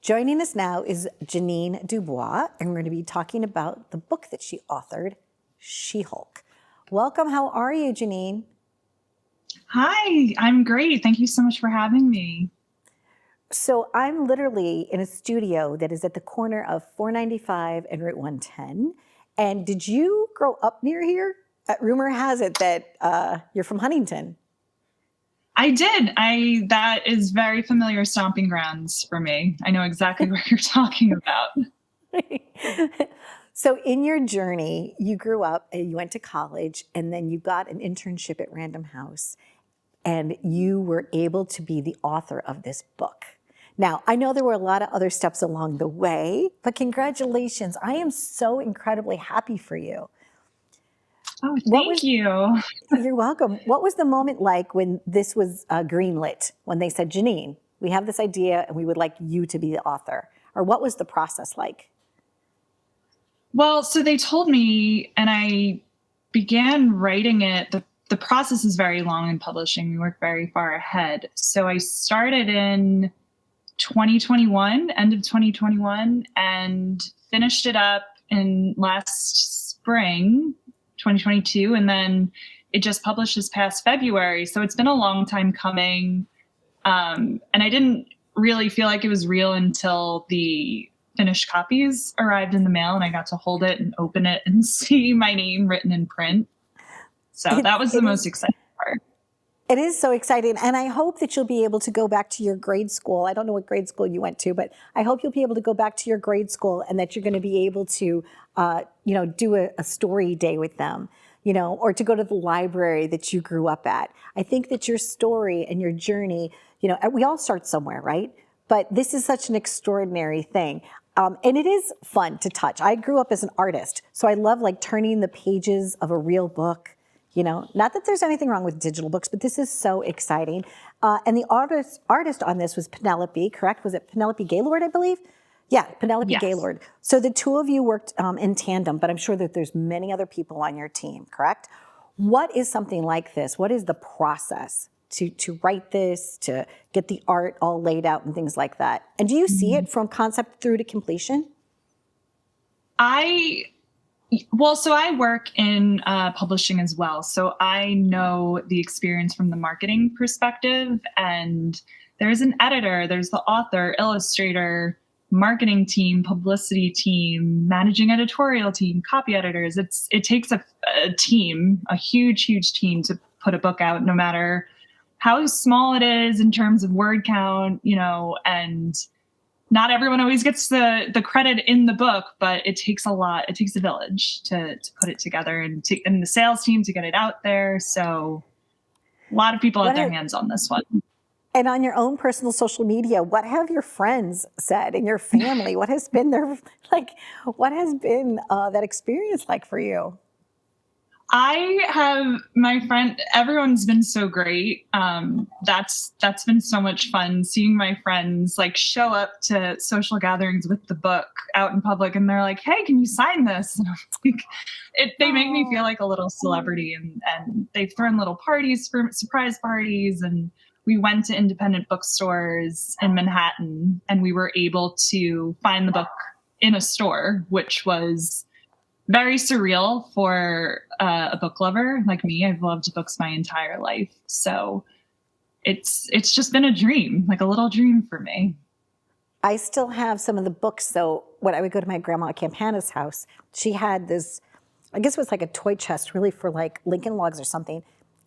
Joining us now is Jeneanne DeBois, and we're going to be talking about the book that she authored, She-Hulk. Welcome. How are you, Jeneanne? Hi, I'm great. Thank you so much for having me. So I'm literally in a studio that is at the corner of 495 and Route 110. And did you grow up near here? Rumor has it that you're from Huntington. I did. That is very familiar stomping grounds for me. I know exactly what you're talking about. So in your journey, you grew up, you went to college, and then you got an internship at Random House, and you were able to be the author of this book. Now, I know there were a lot of other steps along the way, but congratulations. I am so incredibly happy for you. Oh, thank you. You're welcome. What was the moment like when this was greenlit, when they said, Jeneanne, we have this idea and we would like you to be the author? Or what was the process like? Well, so they told me, and I began writing it. The process is very long in publishing. We work very far ahead. So I started in 2021, end of 2021, and finished it up in last spring, 2022. And then it just published this past February. So it's been a long time coming. And I didn't really feel like it was real until the finished copies arrived in the mail and I got to hold it and open it and see my name written in print. So that was the most exciting part. It is so exciting. And I hope that you'll be able to go back to your grade school. I don't know what grade school you went to, but I hope you'll be able to go back to your grade school and that you're going to be able to, do a story day with them, or to go to the library that you grew up at. I think that your story and your journey, we all start somewhere, right? But this is such an extraordinary thing. And it is fun to touch. I grew up as an artist, so I love turning the pages of a real book. Not that there's anything wrong with digital books, but this is so exciting. And the artist on this was Penelope, correct? Was it Penelope Gaylord, I believe? Yeah, Penelope Yes. Gaylord. So the two of you worked in tandem, but I'm sure that there's many other people on your team, correct? What is something like this? What is the process to write this, to get the art all laid out and things like that? And do you see it from concept through to completion? So I work in publishing as well. So I know the experience from the marketing perspective, and there's an editor, there's the author, illustrator, marketing team, publicity team, managing editorial team, copy editors. It takes a team, a huge, huge team to put a book out, no matter how small it is in terms of word count, and not everyone always gets the credit in the book, but it takes a lot. It takes a village to put it together and the sales team to get it out there. So a lot of people had their hands on this one. And on your own personal social media, what have your friends said and your family? What has been that experience like for you? I have my friend, everyone's been so great. That's been so much fun seeing my friends show up to social gatherings with the book out in public and they're like, hey, can you sign this? And I'm like, they make me feel like a little celebrity, and they've thrown little parties for surprise parties. And we went to independent bookstores in Manhattan and we were able to find the book in a store, which was very surreal for a book lover like me. I've loved books my entire life. So it's just been a dream, like a little dream for me. I still have some of the books. So when I would go to my grandma Campana's house, she had this, I guess it was like a toy chest really for Lincoln Logs or something,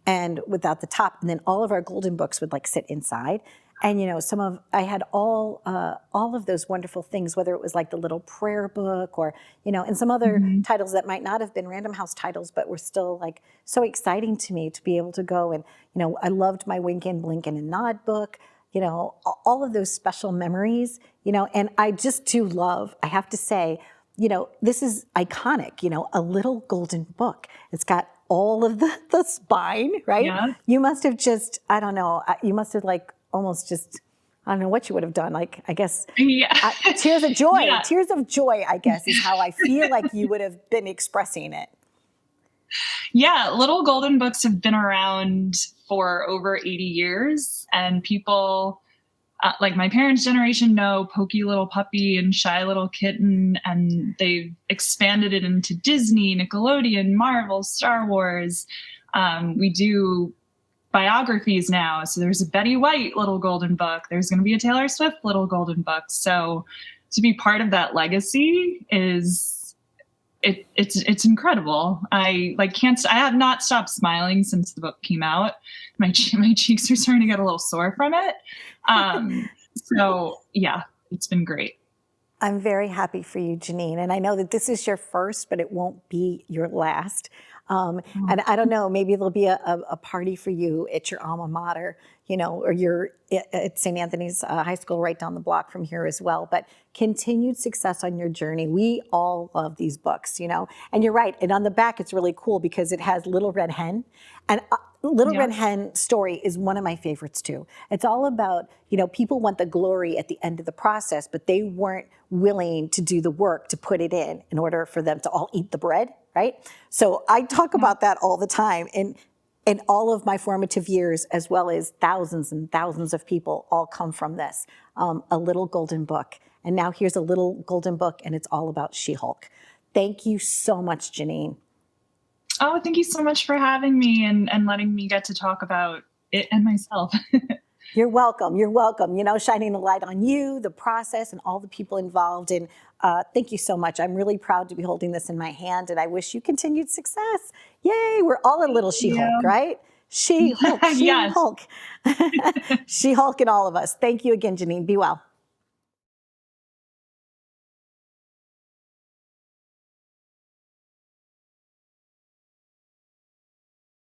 and without the top. And then all of our golden books would sit inside. And I had all of those wonderful things, whether it was the little prayer book or and some other titles that might not have been Random House titles, but were still so exciting to me to be able to go and I loved my Wink and Blink and Nod book, all of those special memories, and I just do love. I have to say, this is iconic. A little golden book. It's got all of the spine, right? Yeah. You must have just I don't know. You must have almost just, I don't know what you would have done. I guess, tears of joy. Yeah. Tears of joy, I guess, is how I feel like you would have been expressing it. Yeah, little golden books have been around for over 80 years, and people like my parents' generation know Pokey Little Puppy and Shy Little Kitten, and they've expanded it into Disney, Nickelodeon, Marvel, Star Wars. We do biographies now. So there's a Betty White little golden book. There's going to be a Taylor Swift little golden book. So to be part of that legacy is it's incredible. I have not stopped smiling since the book came out. My cheeks are starting to get a little sore from it. So yeah, it's been great. I'm very happy for you, Jeneanne. And I know that this is your first, but it won't be your last. And I don't know, maybe there'll be a party for you at your alma mater, or you're at St. Anthony's High School right down the block from here as well. But continued success on your journey. We all love these books, and you're right. And on the back, it's really cool because it has Little Red Hen. And Little Red Hen story is one of my favorites too. It's all about, people want the glory at the end of the process, but they weren't willing to do the work to put it in order for them to all eat the bread, right? So I talk about that all the time. And in all of my formative years, as well as thousands and thousands of people all come from this, a little golden book. And now here's a little golden book, and it's all about She-Hulk. Thank you so much, Jeneanne. Oh, thank you so much for having me and letting me get to talk about it and myself. You're welcome. You're welcome. Shining the light on you, the process, and all the people involved. And thank you so much. I'm really proud to be holding this in my hand, and I wish you continued success. Yay! We're all a little She-Hulk, right? She-Hulk, She-Hulk. She-Hulk in all of us. Thank you again, Jeneanne. Be well.